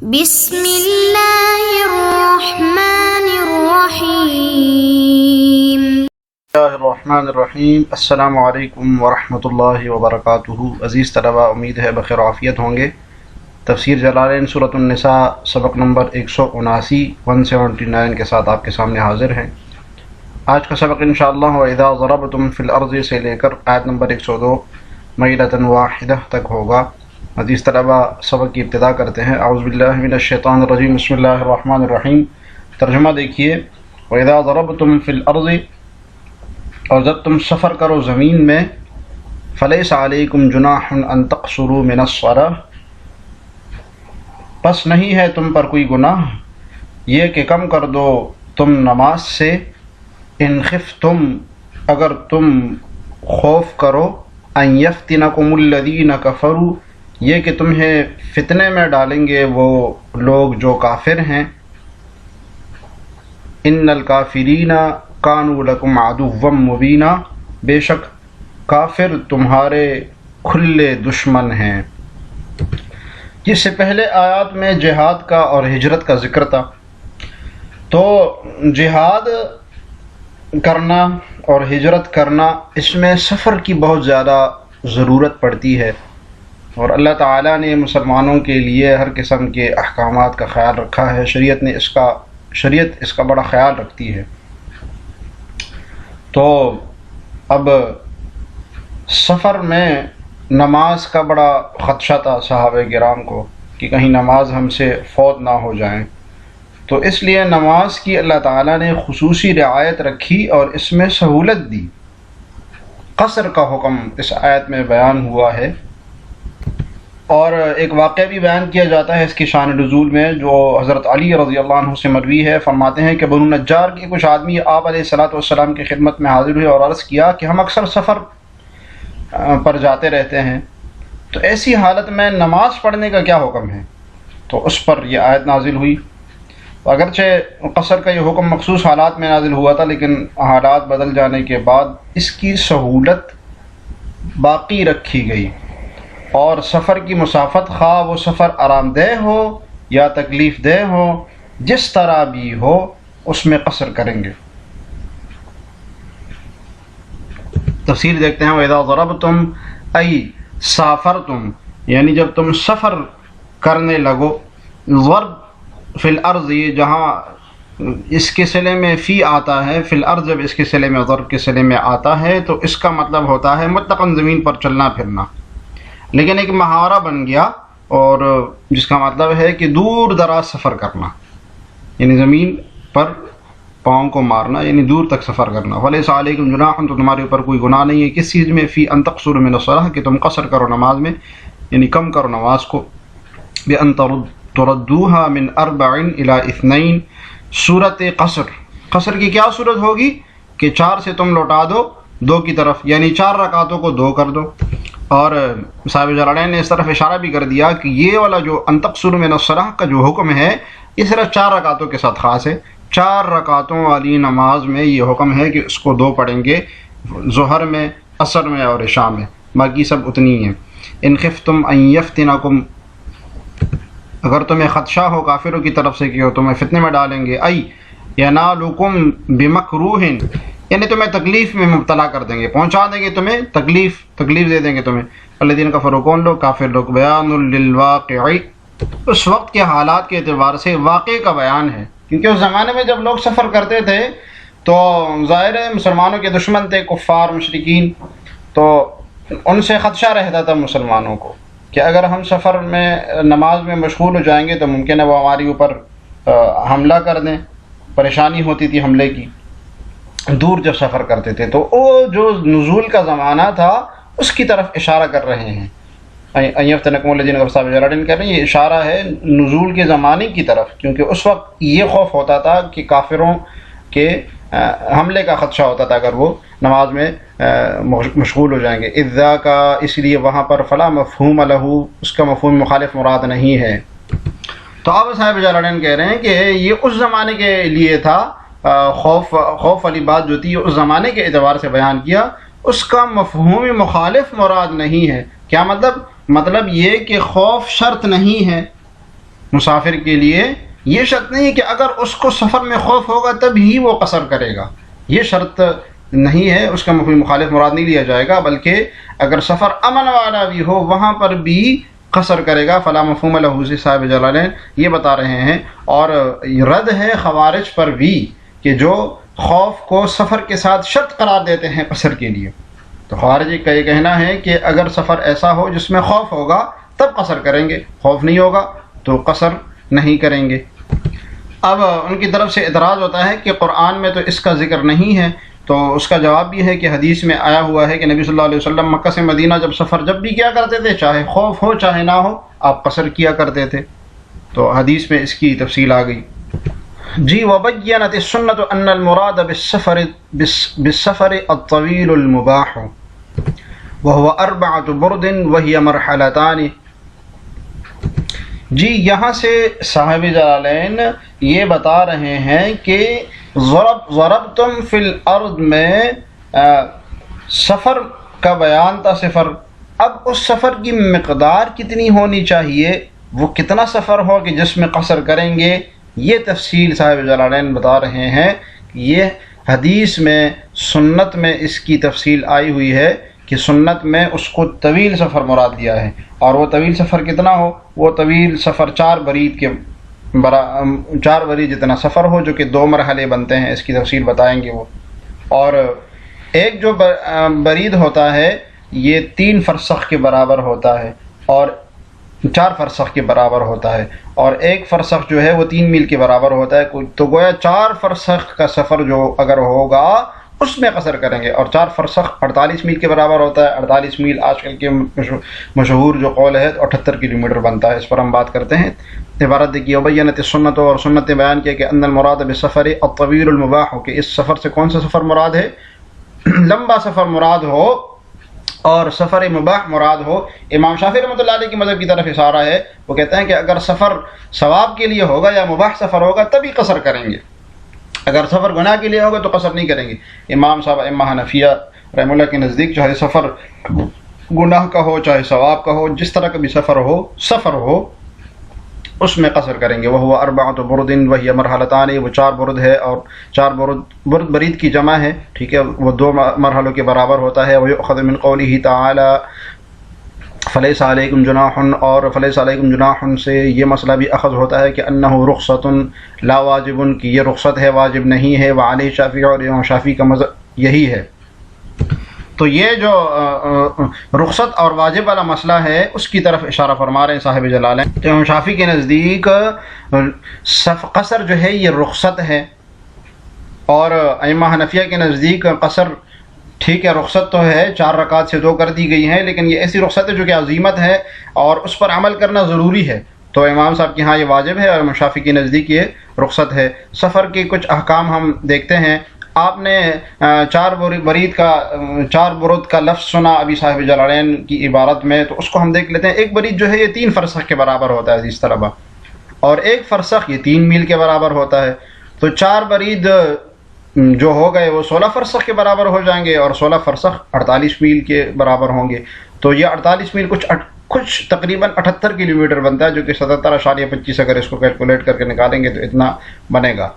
بسم اللہ الرحمن الرحیم۔ بسم اللہ الرحمن الرحیم۔ السلام علیکم ورحمۃ اللہ وبرکاتہ۔ عزیز طلبہ، امید ہے بخیر و عافیت ہوں گے۔ تفسیر جلالین سورۃ النساء سبق نمبر 179 کے ساتھ آپ کے سامنے حاضر ہیں۔ آج کا سبق انشاءاللہ وَإِذَا ضَرَبْتُمْ فِي الْأَرْضِ سے لے کر آیت نمبر 102 مَيْلَةً وَاحِدَةً تک ہوگا۔ عزیز طلبہ، سبق کی ابتدا کرتے ہیں۔ اعوذ باللہ من الشیطان الرجیم، بسم اللہ الرحمن الرحیم۔ ترجمہ دیکھیے، وَإِذَا ضَرَبْتُمْ فِي الْأَرْضِ، اور جب تم سفر کرو زمین میں، فَلَيْسَ عَلَيْكُمْ جُنَاحٌ أَن تَقْصُرُوا مِنَ الصَّلَاةِ، پس نہیں ہے تم پر کوئی گناہ یہ کہ کم کر دو تم نماز سے، ان خفتم، اگر تم خوف کرو، ان یفتنکم الذین کفروا، یہ کہ تمہیں فتنے میں ڈالیں گے وہ لوگ جو کافر ہیں، ان الکافرین کانوا لکم عدوا مبینا، بے شک کافر تمہارے کھلے دشمن ہیں۔ جس سے پہلے آیات میں جہاد کا اور ہجرت کا ذکر تھا، تو جہاد کرنا اور ہجرت کرنا، اس میں سفر کی بہت زیادہ ضرورت پڑتی ہے، اور اللہ تعالیٰ نے مسلمانوں کے لیے ہر قسم کے احکامات کا خیال رکھا ہے۔ شریعت اس کا بڑا خیال رکھتی ہے۔ تو اب سفر میں نماز کا بڑا خدشہ تھا صحابہ کرام کو کہ کہیں نماز ہم سے فوت نہ ہو جائیں، تو اس لیے نماز کی اللہ تعالیٰ نے خصوصی رعایت رکھی اور اس میں سہولت دی۔ قصر کا حکم اس آیت میں بیان ہوا ہے، اور ایک واقعہ بھی بیان کیا جاتا ہے اس کی شان نزول میں، جو حضرت علی رضی اللہ عنہ سے مروی ہے۔ فرماتے ہیں کہ بنو نجار کے کچھ آدمی آپ علیہ الصلوۃ والسلام کی خدمت میں حاضر ہوئے اور عرض کیا کہ ہم اکثر سفر پر جاتے رہتے ہیں، تو ایسی حالت میں نماز پڑھنے کا کیا حکم ہے؟ تو اس پر یہ آیت نازل ہوئی۔ اگرچہ قصر کا یہ حکم مخصوص حالات میں نازل ہوا تھا، لیکن حالات بدل جانے کے بعد اس کی سہولت باقی رکھی گئی، اور سفر کی مسافت خواہ وہ سفر آرام دہ ہو یا تکلیف دہ ہو، جس طرح بھی ہو اس میں قصر کریں گے۔ تفسیر دیکھتے ہیں، وَإِذَا ضَرَبْتُمْ أَيْ سَافَرْتُمْ، یعنی جب تم سفر کرنے لگو۔ ضرب فی الارض، یہ جہاں اس کے صلے میں فی آتا ہے، فی الارض جب اس کے صلے میں ضرب کے صلے میں آتا ہے تو اس کا مطلب ہوتا ہے مطلقاً زمین پر چلنا پھرنا، لیکن ایک محاورہ بن گیا اور جس کا مطلب ہے کہ دور دراز سفر کرنا، یعنی زمین پر پاؤں کو مارنا، یعنی دور تک سفر کرنا۔ وَلَيْسَ عَلَيْكُمْ جُنَاحٌ، تو تمہارے اوپر کوئی گناہ نہیں ہے کس چیز میں؟ فی ان تقصروا من الصلاۃ، کہ تم قصر کرو نماز میں، یعنی کم کرو نماز کو۔ بِأَن تُرَدُّوهَا مِنْ 4 إِلَى 2، صورت قصر کی کیا صورت ہوگی کہ 4 سے تم لوٹا دو 2 کی طرف، یعنی 4 رکعتوں کو 2 کر دو۔ اور صاحب جلالین نے اس طرف اشارہ بھی کر دیا کہ یہ والا جو ان تقصروا من الصلاۃ کا جو حکم ہے، یہ صرف 4 رکعتوں کے ساتھ خاص ہے۔ 4 رکعتوں والی نماز میں یہ حکم ہے کہ اس کو 2 پڑھیں گے، ظہر میں، عصر میں اور عشاء میں، باقی سب اتنی ہیں۔ ان خفتم ان یفتنکم، اگر تمہیں خدشہ ہو کافروں کی طرف سے کہ وہ تمہیں فتنے میں ڈالیں گے، ای ینالکم بمکروہ، یعنی تمہیں تکلیف میں مبتلا کر دیں گے، پہنچا دیں گے تمہیں تکلیف دے دیں گے تمہیں۔ الذین کفروا، کون لوگ؟ کافر لوگ۔ بیان للواقع، اس وقت کے حالات کے اعتبار سے واقع کا بیان ہے، کیونکہ اس زمانے میں جب لوگ سفر کرتے تھے تو ظاہر ہے مسلمانوں کے دشمن تھے کفار مشرکین، تو ان سے خدشہ رہتا تھا مسلمانوں کو کہ اگر ہم سفر میں نماز میں مشغول ہو جائیں گے تو ممکن ہے وہ ہماری اوپر حملہ کر دیں، پریشانی ہوتی تھی حملے کی دور جب سفر کرتے تھے۔ تو وہ جو نزول کا زمانہ تھا اس کی طرف اشارہ کر رہے ہیں۔ ایفتنکم الذین کفروا، صاحب جلالین کہہ رہے ہیں یہ اشارہ ہے نزول کے زمانے کی طرف، کیونکہ اس وقت یہ خوف ہوتا تھا کہ کافروں کے حملے کا خدشہ ہوتا تھا اگر وہ نماز میں مشغول ہو جائیں گے۔ اذا کا، اس لیے وہاں پر فلا مفہوم لہ، اس کا مفہوم مخالف مراد نہیں ہے۔ تو اب صاحب جلالین کہہ رہے ہیں کہ یہ اس زمانے کے لیے تھا، خوف والی بات جو تھی اس زمانے کے اعتبار سے بیان کیا، اس کا مفہوم مخالف مراد نہیں ہے۔ کیا مطلب یہ کہ خوف شرط نہیں ہے، مسافر کے لیے یہ شرط نہیں ہے کہ اگر اس کو سفر میں خوف ہوگا تب ہی وہ قصر کرے گا، یہ شرط نہیں ہے، اس کا مفہوم مخالف مراد نہیں لیا جائے گا، بلکہ اگر سفر امن والا بھی ہو وہاں پر بھی قصر کرے گا۔ فلا مفہوم لہ سے صاحب جلالین یہ بتا رہے ہیں، اور رد ہے خوارج پر بھی کہ جو خوف کو سفر کے ساتھ شرط قرار دیتے ہیں قصر کے لیے۔ تو خوارج کا یہ کہنا ہے کہ اگر سفر ایسا ہو جس میں خوف ہوگا تب قصر کریں گے، خوف نہیں ہوگا تو قصر نہیں کریں گے۔ اب ان کی طرف سے اعتراض ہوتا ہے کہ قرآن میں تو اس کا ذکر نہیں ہے، تو اس کا جواب بھی ہے کہ حدیث میں آیا ہوا ہے کہ نبی صلی اللہ علیہ وسلم مکہ سے مدینہ جب سفر جب بھی کیا کرتے تھے، چاہے خوف ہو چاہے نہ ہو، آپ قصر کیا کرتے تھے، تو حدیث میں اس کی تفصیل آ گئی۔ جی وبینت السنۃ ان المراد بالسفر الطویل المباح وهو 4 برد وهي مرحلتان۔ جی یہاں سے صاحب جلالین یہ بتا رہے ہیں کہ ضربتم فی الارض میں سفر کا بیان تھا، سفر، اب اس سفر کی مقدار کتنی ہونی چاہیے، وہ کتنا سفر ہو کہ جس میں قصر کریں گے، یہ تفصیل صاحب جلالین بتا رہے ہیں۔ یہ حدیث میں سنت میں اس کی تفصیل آئی ہوئی ہے کہ سنت میں اس کو طویل سفر مراد دیا ہے، اور وہ طویل سفر کتنا ہو، وہ طویل سفر 4 برید کے 4 برید جتنا سفر ہو، جو کہ 2 مرحلے بنتے ہیں، اس کی تفصیل بتائیں گے وہ۔ اور ایک جو برید ہوتا ہے یہ 3 فرسخ کے برابر ہوتا ہے، اور 4 فرسخ کے برابر ہوتا ہے، اور 1 فرسخ جو ہے وہ 3 میل کے برابر ہوتا ہے، تو گویا 4 فرسخ کا سفر جو اگر ہوگا اس میں قصر کریں گے، اور 4 فرسخ 48 میل کے برابر ہوتا ہے۔ 48 میل آج کل کے مشہور جو قول ہے 78 کلومیٹر بنتا ہے، اس پر ہم بات کرتے ہیں۔ عبارت دیکھیے وبینت السنۃ، اور سنت نے بیان کیا کہ ان المراد بالسفر الطویل المباح، کہ اس سفر سے کون سا سفر مراد ہے، لمبا سفر مراد ہو اور سفر مباح مراد ہو۔ امام شافعی رحمۃ اللہ علیہ کی مذہب کی طرف اشارہ ہے، وہ کہتے ہیں کہ اگر سفر ثواب کے لیے ہوگا یا مباح سفر ہوگا تبھی قصر کریں گے، اگر سفر گناہ کے لیے ہوگا تو قصر نہیں کریں گے۔ امام صاحب امام حنفیہ رحم اللہ کے نزدیک چاہے سفر گناہ کا ہو چاہے ثواب کا ہو، جس طرح کا بھی سفر ہو اس میں قصر کریں گے۔ وہ 4 برد وهي مرحلتان، وہ 4 برد ہے، اور 4 برد برید کی جمع ہے، ٹھیک ہے، وہ 2 مرحلوں کے برابر ہوتا ہے۔ ويؤخذ من قوله تعالی فلیس علیکم جناح، اور فلیس علیکم جناح سے یہ مسئلہ بھی اخذ ہوتا ہے کہ انہ رخصت لا واجب، کہ یہ رخصت ہے واجب نہیں ہے۔ وعلی شافعی، اور امام شافعی کا مذہب یہی ہے۔ تو یہ جو رخصت اور واجب والا مسئلہ ہے اس کی طرف اشارہ فرما رہے ہیں صاحب جلالین۔ امام شافعی کے نزدیک قصر جو ہے یہ رخصت ہے، اور ائمہ حنفیہ کے نزدیک قصر ٹھیک ہے، رخصت تو ہے، 4 رکعت سے 2 کر دی گئی ہیں، لیکن یہ ایسی رخصت ہے جو کہ عزیمت ہے اور اس پر عمل کرنا ضروری ہے، تو امام صاحب کے ہاں یہ واجب ہے، اور امام شافعی کے نزدیک یہ رخصت ہے۔ سفر کے کچھ احکام ہم دیکھتے ہیں۔ آپ نے 4 برد کا لفظ سنا ابھی صاحب جلالین کی عبارت میں، تو اس کو ہم دیکھ لیتے ہیں۔ ایک برید جو ہے یہ 3 فرسخ کے برابر ہوتا ہے عزیز طلبہ، اور 1 فرسخ یہ 3 میل کے برابر ہوتا ہے، تو 4 برید جو ہو گئے وہ 16 فرسخ کے برابر ہو جائیں گے، اور 16 فرسخ 48 میل کے برابر ہوں گے، تو یہ 48 میل کچھ تقریباً 78 کلومیٹر بنتا ہے، جو کہ 77.25 اگر اس کو کیلکولیٹ کر کے نکالیں گے تو اتنا بنے گا۔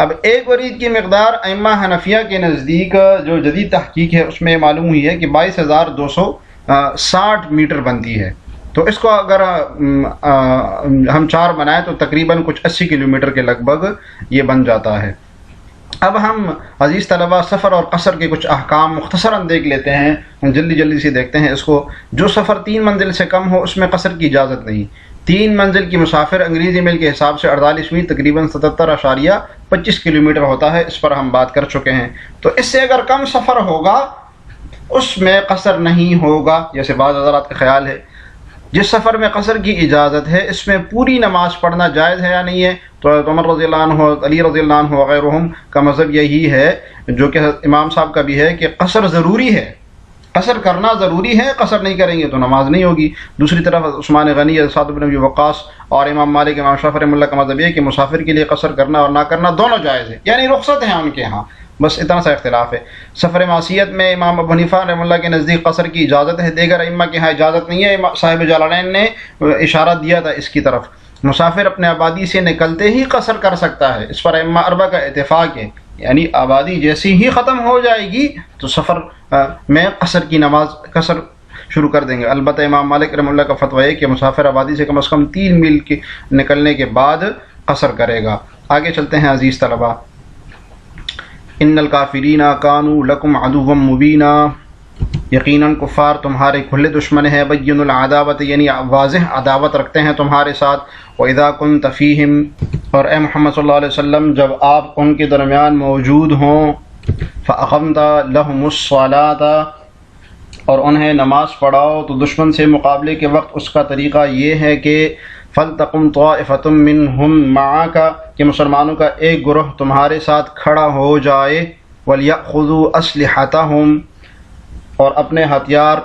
اب 1 برید کی مقدار ائمہ حنفیہ کے نزدیک جو جدید تحقیق ہے اس میں معلوم ہوئی ہے کہ 22,260 میٹر بنتی ہے، تو اس کو اگر ہم 4 بنائیں تو تقریباً کچھ 80 کلومیٹر کے لگ بھگ یہ بن جاتا ہے۔ اب ہم عزیز طلبہ سفر اور قصر کے کچھ احکام مختصراً دیکھ لیتے ہیں، جلدی سے دیکھتے ہیں اس کو۔ جو سفر 3 منزل سے کم ہو اس میں قصر کی اجازت نہیں۔ 3 منزل کی مسافر انگریزی میل کے حساب سے 48 میل تقریباً 77.25 کلومیٹر ہوتا ہے، اس پر ہم بات کر چکے ہیں۔ تو اس سے اگر کم سفر ہوگا اس میں قصر نہیں ہوگا، جیسے بعض حضرات کا خیال ہے۔ جس سفر میں قصر کی اجازت ہے اس میں پوری نماز پڑھنا جائز ہے یا نہیں ہے، تو عمر رضی اللہ عنہ، علی رضی اللہ عنہ وغیرہم کا مذہب یہی ہے، جو کہ امام صاحب کا بھی ہے، کہ قصر ضروری ہے، قصر کرنا ضروری ہے، قصر نہیں کریں گے تو نماز نہیں ہوگی۔ دوسری طرف عثمان غنی، سعد بن ابی وقاص اور امام مالک، امام شافعی رحمۃ اللہ کا مذہب یہ ہے کہ مسافر کے لیے قصر کرنا اور نہ کرنا دونوں جائز ہے، یعنی رخصت ہیں ان کے ہاں، بس اتنا سا اختلاف ہے۔ سفر معصیت میں امام ابو حنیفہ رحمۃ اللہ کے نزدیک قصر کی اجازت ہے، دیگر ائمہ کے ہاں اجازت نہیں ہے۔ صاحب جلالین نے اشارہ دیا تھا اس کی طرف، مسافر اپنے آبادی سے نکلتے ہی قصر کر سکتا ہے، اس پر ائمہ اربعہ کا اتفاق ہے، یعنی آبادی جیسی ہی ختم ہو جائے گی تو سفر میں قصر کی نماز قصر شروع کر دیں گے۔ البتہ امام مالک رحمہ اللہ کا فتویٰ ہے کہ مسافر آبادی سے کم از کم 3 میل کے نکلنے کے بعد قصر کرے گا۔ آگے چلتے ہیں عزیز طلبہ۔ ان الکافرین کانوا لکم عدوا مبینا، یقیناً کفار تمہارے کھلے دشمن ہیں، بین العداوت یعنی واضح عداوت رکھتے ہیں تمہارے ساتھ، وَإِذَا كُنْتَ فِيهِمْ اور اے محمد صلی اللہ علیہ وسلم جب آپ ان کے درمیان موجود ہوں، فَأَقَمْتَ لَهُمُ الصَّلَاةَ اور انہیں نماز پڑھاؤ، تو دشمن سے مقابلے کے وقت اس کا طریقہ یہ ہے کہ فَلْتَقُمْ طَائِفَةٌ مِّنْهُمْ مَعَكَ کہ مسلمانوں کا ایک گروہ تمہارے ساتھ کھڑا ہو جائے، وَلْيَأْخُذُوا أَسْلِحَتَهُمْ اور اپنے ہتھیار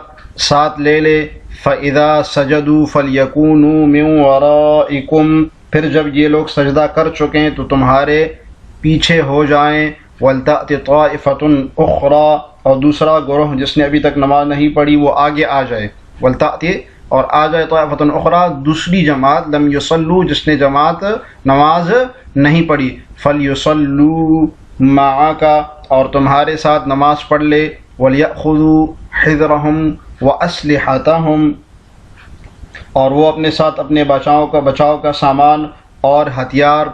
ساتھ لے لے، فَإِذَا سَجَدُوا فَلْيَكُونُوا مِنْ وَرَائِكُمْ پھر جب یہ لوگ سجدہ کر چکیں تو تمہارے پیچھے ہو جائیں، وَلْتَأْتِ طَائِفَةٌ أُخْرَى اور دوسرا گروہ جس نے ابھی تک نماز نہیں پڑھی وہ آگے آ جائے، وَلْتَأْتِ اور آ جائے طَائِفَةٌ أُخْرَى دوسری جماعت، لم يصلوا جس نے جماعت نماز نہیں پڑھی، فَلْيُصَلُّوا مَعَكَ اور تمہارے ساتھ نماز پڑھ لے، وَلْيَأْخُذُوا حِذْرَهُمْ وَأَسْلِحَتَهُمْ اور وہ اپنے ساتھ اپنے بچاؤ کا سامان اور ہتھیار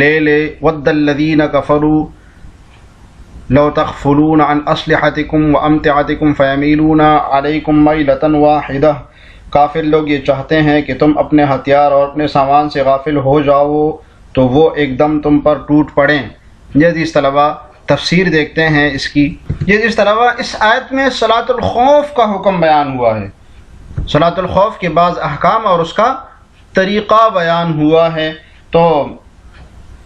لے لے، وَدَّ الَّذِينَ كَفَرُوا لَوْ تَغْفُلُونَ عَنْ أَسْلِحَتِكُمْ وَأَمْتِعَتِكُمْ فَيَمِيلُونَ عَلَيْكُمْ مَيْلَةً وَاحِدَةً کافر لوگ یہ چاہتے ہیں کہ تم اپنے ہتھیار اور اپنے سامان سے غافل ہو جاؤ تو وہ ایک دم تم پر ٹوٹ پڑیں۔ یہ عزیز طلبہ تفسیر دیکھتے ہیں اس کی۔ یہ عزیز طلبہ اس آیت میں صلاۃ الخوف کا حکم بیان ہوا ہے، صلاۃ الخوف کے بعض احکام اور اس کا طریقہ بیان ہوا ہے۔ تو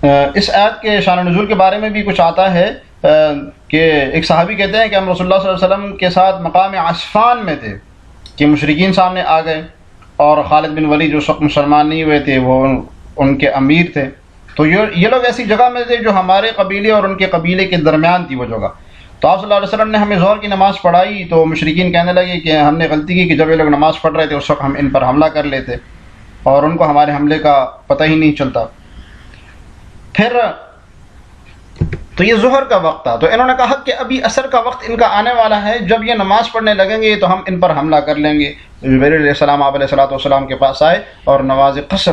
اس آیت کے شان نزول کے بارے میں بھی کچھ آتا ہے کہ ایک صحابی کہتے ہیں کہ ہم رسول اللہ صلی اللہ علیہ وسلم کے ساتھ مقام عصفان میں تھے کہ مشرکین سامنے آ گئے، اور خالد بن ولید جو سخت مسلمان نہیں ہوئے تھے وہ ان کے امیر تھے، تو یہ لوگ ایسی جگہ میں تھے جو ہمارے قبیلے اور ان کے قبیلے کے درمیان تھی وہ جگہ۔ تو آپ صلی اللہ علیہ وسلم نے ہمیں ظہر کی نماز پڑھائی تو مشرکین کہنے لگے کہ ہم نے غلطی کی کہ جب یہ لوگ نماز پڑھ رہے تھے اس وقت ہم ان پر حملہ کر لیتے اور ان کو ہمارے حملے کا پتہ ہی نہیں چلتا۔ پھر تو یہ ظہر کا وقت تھا، تو انہوں نے کہا کہ ابھی عصر کا وقت ان کا آنے والا ہے، جب یہ نماز پڑھنے لگیں گے تو ہم ان پر حملہ کر لیں گے۔ جبریل علیہ السلام آپ علیہ السلام کے پاس آئے اور نماز قصر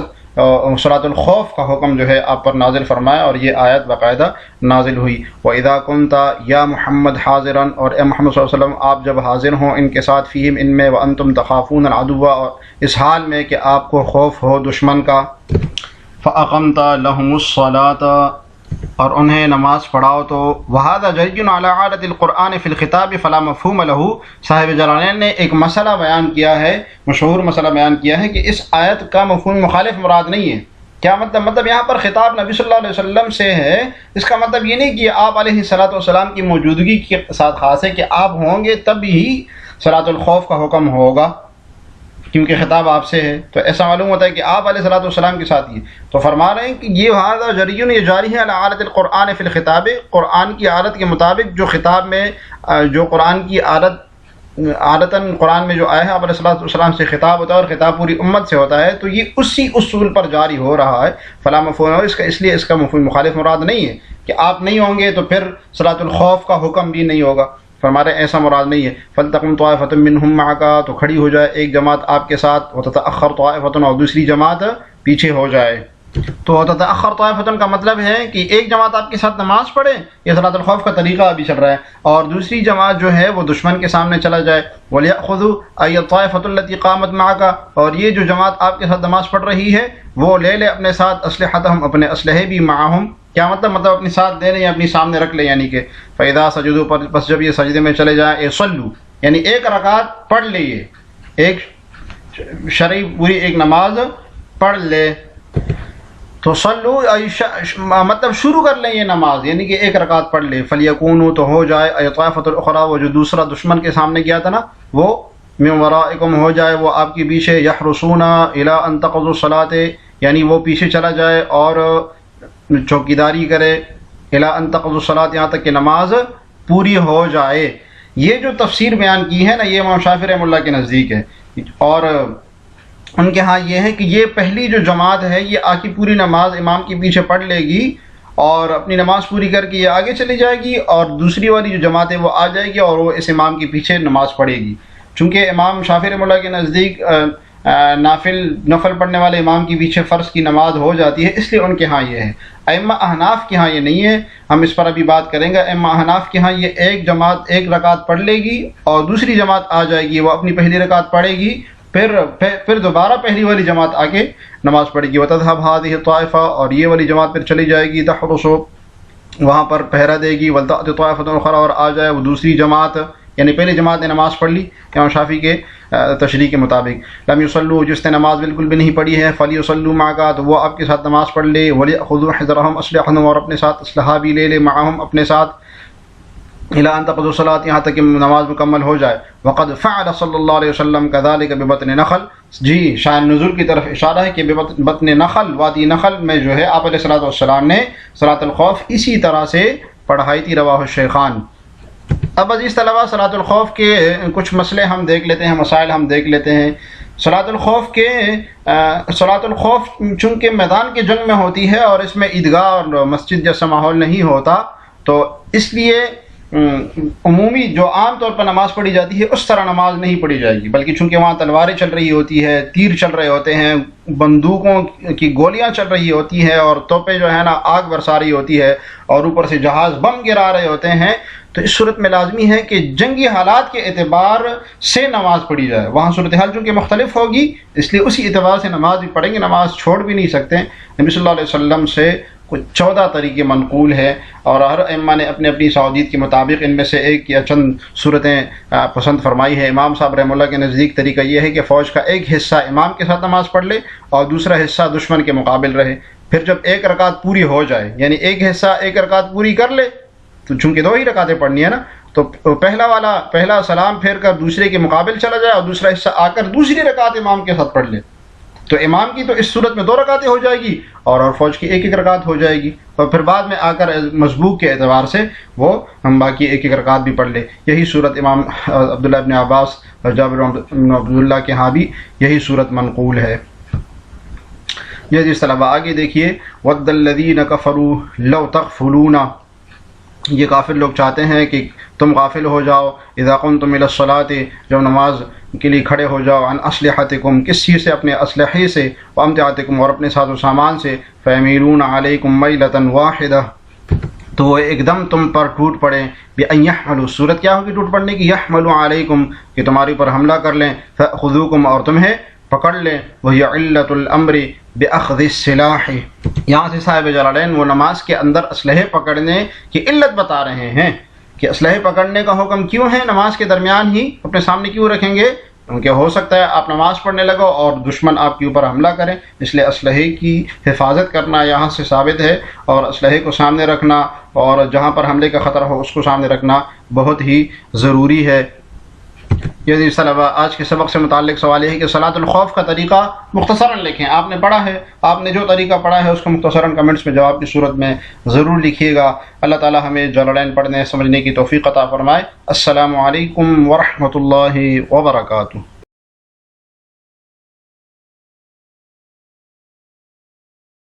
صلاۃ الخوف کا حکم جو ہے آپ پر نازل فرمایا، اور یہ آیت باقاعدہ نازل ہوئی۔ وَإِذَا كُنْتَ يَا مُحَمَّدْ حَاضِرًا اور اے محمد صلی اللہ علیہ وسلم آپ جب حاضر ہوں ان کے ساتھ، فِيهِمْ ان میں، وَأَنْتُمْ تَخَافُونَ الْعَدُوَّ اور اس حال میں کہ آپ کو خوف ہو دشمن کا، فَأَقَمْتَ لَهُمُ الصَّلَاةَ اور انہیں نماز پڑھاؤ، تو وَهَذَا جَرِيٌّ عَلَى عَادَةِ الْقُرْآنِ فِي الْخِطَابِ فَلَا مَفْهُومَ لَهُ صاحب جلالین نے ایک مسئلہ بیان کیا ہے، مشہور مسئلہ بیان کیا ہے کہ اس آیت کا مفہوم مخالف مراد نہیں ہے۔ کیا مطلب یہاں پر خطاب نبی صلی اللہ علیہ وسلم سے ہے، اس کا مطلب یہ نہیں کہ آپ علیہ السلام کی موجودگی کے ساتھ خاص ہے کہ آپ ہوں گے تب ہی صلاۃ الخوف کا حکم ہوگا کیونکہ خطاب آپ سے ہے، تو ایسا معلوم ہوتا ہے کہ آپ علیہ السلام کے ساتھ ہی۔ تو فرما رہے ہیں کہ یہ ہذا جریٌ یہ جاری ہے علی عادۃ القرآن فی الخطاب، قرآن کی عادت کے مطابق جو خطاب میں جو قرآن کی عادتاً قرآن میں جو آیا ہے آپ علیہ السلام سے خطاب ہوتا ہے اور خطاب پوری امت سے ہوتا ہے، تو یہ اسی اصول پر جاری ہو رہا ہے۔ فلا مفہوم ہے اس لیے اس کا مفہوم مخالف مراد نہیں ہے کہ آپ نہیں ہوں گے تو پھر صلاۃ الخوف کا حکم بھی نہیں ہوگا، فرمارے ایسا مراد نہیں ہے۔ فَلْتَقُمْ طَائِفَةٌ مِّنْهُمْ مَعَكَ تو کھڑی ہو جائے ایک جماعت آپ کے ساتھ، وَتَتَأَخَّرْ طَائِفَةٌ اور دوسری جماعت پیچھے ہو جائے۔ تو وَتَتَأَخَّرْ طَائِفَةٌ کا مطلب ہے کہ ایک جماعت آپ کے ساتھ نماز پڑھے، یہ صلاۃ الخوف کا طریقہ ابھی چل رہا ہے، اور دوسری جماعت جو ہے وہ دشمن کے سامنے چلا جائے۔ وَلْيَأْخُذُوا أَيَّ الطَّائِفَةُ الَّتِي قَامَتْ مَعَكَ اور یہ جو جماعت آپ کے ساتھ نماز پڑھ رہی ہے وہ لے لے اپنے ساتھ اسلحتہم اپنے اسلحے بھی معہم، کیا مطلب اپنے ساتھ دے لیں یا اپنی سامنے رکھ لیں، یعنی کہ فَإِذَا سَجُدُوا پر بس جب یہ سجدے میں چلے جائیں، صلوا یعنی ایک رکعت پڑھ لئے، ایک شرعی پوری ایک نماز پڑھ لے، تو صلو مطلب شروع کر لیں یہ نماز، یعنی کہ ایک رکعت پڑھ لے، فَلْيَكُونُوا تو ہو جائے طَائِفَةُ الْأُخْرَىٰ وہ جو دوسرا دشمن کے سامنے گیا تھا نا وہ مِن وَرَائِكُمْ ہو جائے وہ آپ کے پیچھے، يَحْرُسُونَ إِلَىٰ أَن تَقْضُوا الصَّلَاةَ یعنی وہ پیچھے چلا جائے اور چوکیداری کرے، إِلَىٰ أَن تَقْضُوا الصَّلَاةَ یہاں تک کہ نماز پوری ہو جائے۔ یہ جو تفسیر بیان کی ہے نا یہ امام شافعی رحمہ اللہ کے نزدیک ہے، اور ان کے ہاں یہ ہے کہ یہ پہلی جو جماعت ہے یہ آ کے پوری نماز امام کے پیچھے پڑھ لے گی اور اپنی نماز پوری کر کے یہ آگے چلی جائے گی، اور دوسری والی جو جماعت ہے وہ آ جائے گی اور وہ اس امام کے پیچھے نماز پڑھے گی۔ چونکہ امام شافعی رحمہ اللہ کے نزدیک نفل پڑھنے والے امام کے پیچھے فرض کی نماز ہو جاتی ہے، اس لیے ان کے ہاں یہ ہے۔ ائمہ احناف کے ہاں یہ نہیں ہے، ہم اس پر ابھی بات کریں گے۔ ائمہ احناف کے ہاں یہ ایک جماعت ایک رکعت پڑھ لے گی اور دوسری جماعت آ جائے گی، وہ اپنی پہلی رکعت پڑھے گی، پھر دوبارہ پہلی والی جماعت آ کے نماز پڑھے گی۔ وَتَذْهَبْ هَذِهِ الطَّائِفَةُ، اور یہ والی جماعت پھر چلی جائے گی، تَحْرُسُ، وہاں پر پہرا دے گی، وَلْتَأْتِ طَائِفَةٌ أُخْرَىٰ، اور آ جائے وہ دوسری جماعت، یعنی پہلی جماعت نے نماز پڑھ لی امام شافعی کے تشریح کے مطابق۔ لم يصلوا، جس نے نماز بالکل بھی نہیں پڑھی ہے، فَلْيُصَلُّوا مَعَكَ، تو وہ آپ کے ساتھ نماز پڑھ لے، وَلْيَأْخُذُوا حِذْرَهُمْ أَسْلِحَتَهُمْ، اور اپنے ساتھ اسلحہ بھی لے لے، مَعَهُمْ اپنے ساتھ، إِلَىٰ أَن تَقْضُوا الصَّلَاةَ، یہاں تک کہ نماز مکمل ہو جائے۔ وَقَدْ فَعَلَ صلی اللہ علیہ وسلم كَذَلِكَ بِبَطْنِ نَخْلٍ، جی شان نزول کی طرف اشارہ ہے کہ بطن نخل، وادی نخل میں جو ہے آپ علیہ السلام نے صلاۃ الخوف اسی طرح سے پڑھائی تھی، رواہ الشیخان۔ اب عزیز طلبہ، صلاۃ الخوف کے کچھ مسئلے ہم دیکھ لیتے ہیں، مسائل ہم دیکھ لیتے ہیں۔ صلاۃ الخوف چونکہ میدان کے جنگ میں ہوتی ہے اور اس میں عیدگاہ اور مسجد جیسا ماحول نہیں ہوتا، تو اس لیے عمومی جو عام طور پر نماز پڑھی جاتی ہے اس طرح نماز نہیں پڑھی جائے گی، بلکہ چونکہ وہاں تلواریں چل رہی ہوتی ہے، تیر چل رہے ہوتے ہیں، بندوقوں کی گولیاں چل رہی ہوتی ہیں، اور توپیں جو ہے نا آگ برسا رہی ہوتی ہے، اور اوپر سے جہاز بم گرا رہے ہوتے ہیں، تو اس صورت میں لازمی ہے کہ جنگی حالات کے اعتبار سے نماز پڑھی جائے۔ وہاں صورتحال چونکہ مختلف ہوگی، اس لیے اسی اعتبار سے نماز بھی پڑھیں گے، نماز چھوڑ بھی نہیں سکتے۔ نبی صلی اللہ علیہ وسلم سے کچھ 14 طریقے منقول ہے، اور ہر ائمہ نے اپنے اپنی سعودیت کے مطابق ان میں سے ایک یا چند صورتیں پسند فرمائی ہے۔ امام صاحب رحمہ اللہ کے نزدیک طریقہ یہ ہے کہ فوج کا ایک حصہ امام کے ساتھ نماز پڑھ لے اور دوسرا حصہ دشمن کے مقابل رہے، پھر جب ایک رکعت پوری ہو جائے، یعنی ایک حصہ ایک رکعت پوری کر لے، تو چونکہ 2 ہی رکعتیں پڑھنی ہے نا، تو پہلا سلام پھیر کر دوسرے کے مقابل چلا جائے اور دوسرا حصہ آ کر دوسری رکعت امام کے ساتھ پڑھ لے، تو امام کی تو اس صورت میں 2 رکعتیں ہو جائے گی اور فوج کی ایک رکعت ہو جائے گی، اور پھر بعد میں آ کر مسبوق کے اعتبار سے وہ ہم باقی ایک رکعت بھی پڑھ لے۔ یہی صورت امام عبداللہ ابن عباس اور جابر بن عبداللہ کے ہاں بھی یہی صورت منقول ہے۔ یہ جس طلبہ آگے دیکھیے، وَدَّ الَّذِينَ كَفَرُوا لَوْ تَغْفُلُونَ، یہ کافر لوگ چاہتے ہیں کہ تم غافل ہو جاؤ، اذا قمتم الى الصلاۃ، جب نماز کے لیے کھڑے ہو جاؤ، عن اسلحتکم، کس چیز سے؟ اپنے اسلحے سے، وامتعاتکم، اور اپنے ساز و سامان سے، فیمیلون علیکم میلۃ واحدہ، تو وہ ایک دم تم پر ٹوٹ پڑے، بأن یحملوا، صورت کیا ہوگی ٹوٹ پڑنے کی؟ یحملوا علیکم، کہ تمہاری پر حملہ کر لیں، فخذوکم، اور تمہیں پکڑ لیں، وہی علت الامر باخذ السلاح، یہاں سے صاحب جلالین وہ نماز کے اندر اسلحے پکڑنے کی علت بتا رہے ہیں کہ اسلحے پکڑنے کا حکم کیوں ہے، نماز کے درمیان ہی اپنے سامنے کیوں رکھیں گے؟ کیونکہ ہو سکتا ہے آپ نماز پڑھنے لگو اور دشمن آپ کے اوپر حملہ کریں، اس لیے اسلحے کی حفاظت کرنا یہاں سے ثابت ہے، اور اسلحے کو سامنے رکھنا اور جہاں پر حملے کا خطرہ ہو اس کو سامنے رکھنا بہت ہی ضروری ہے۔ یہ طلبہ، آج کے سبق سے متعلق سوال یہ ہے کہ صلاۃ الخوف کا طریقہ مختصراً لکھیں، آپ نے پڑھا ہے، آپ نے جو طریقہ پڑھا ہے اس کو مختصراً کمنٹس میں جواب کی صورت میں ضرور لکھیے گا۔ اللہ تعالی ہمیں جلالین پڑھنے سمجھنے کی توفیق عطا فرمائے۔ السلام علیکم ورحمۃ اللہ وبرکاتہ۔